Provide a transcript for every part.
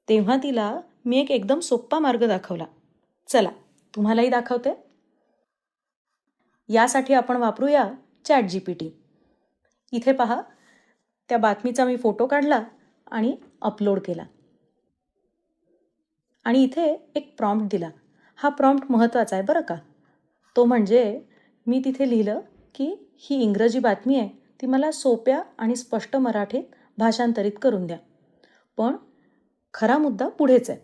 तेव्हा तिला मी एक एकदम सोप्पा मार्ग दाखवला. चला तुम्हालाही दाखवते. यासाठी आपण वापरूया ChatGPT. इथे पहा, त्या बातमीचा मी फोटो काढला आणि अपलोड केला. आणि इथे एक प्रॉम्प्ट दिला. हा प्रॉम्प्ट महत्त्वाचा आहे बरं का. तो म्हणजे मी तिथे लिहिलं की ही इंग्रजी बातमी आहे, ती मला सोप्या आणि स्पष्ट मराठीत भाषांतरित करून द्या. पण खरा मुद्दा पुढेच आहे.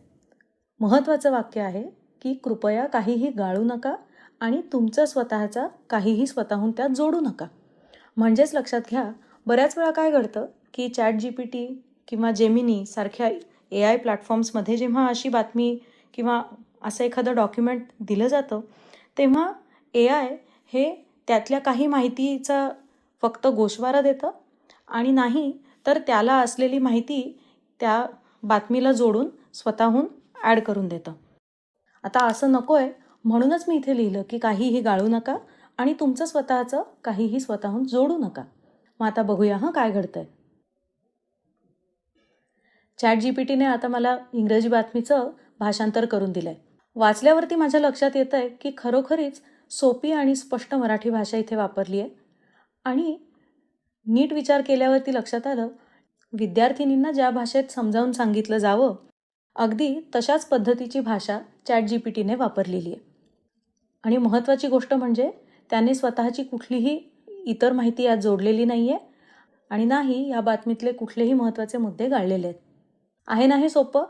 महत्त्वाचं वाक्य आहे की कृपया काहीही गाळू नका आणि तुमचं स्वतःचा काहीही स्वतःहून त्यात जोडू नका. म्हणजेच लक्षात घ्या, बऱ्याच वेळा काय घडतं की ChatGPT किंवा जेमिनी सारख्या AI प्लॅटफॉर्म्समध्ये जेव्हा अशी बातमी किंवा असं एखादं डॉक्युमेंट दिलं जातं, तेव्हा AI हे त्यातल्या काही माहितीचा फक्त गोषवारा देतं आणि नाही तर त्याला असलेली माहिती त्या बातमीला जोडून स्वतःहून ॲड करून देतं. आता असं नको आहे, म्हणूनच मी इथे लिहिलं की काहीही गाळू नका आणि तुमचं स्वतःचं काहीही स्वतःहून जोडू नका. मग आता बघूया काय घडतंय. ChatGPTने आता मला इंग्रजी बातमीचं भाषांतर करून दिलंय. वाचल्यावरती माझ्या लक्षात येतंय की खरोखरीच सोपी आणि स्पष्ट मराठी भाषा इथे वापरली आहे. आणि नीट विचार केल्यावरती लक्षात आलं, विद्यार्थिनींना ज्या भाषेत समजावून सांगितलं जावं, अगदी तशाच पद्धतीची भाषा ChatGPTने वापरलेली आहे. आणि महत्त्वाची गोष्ट म्हणजे त्याने स्वतःची कुठलीही इतर माहिती यात जोडलेली नाही आहे आणि नाही या बातमीतले कुठलेही महत्त्वाचे मुद्दे गाळलेले आहेत. आहे ना हे सोपं?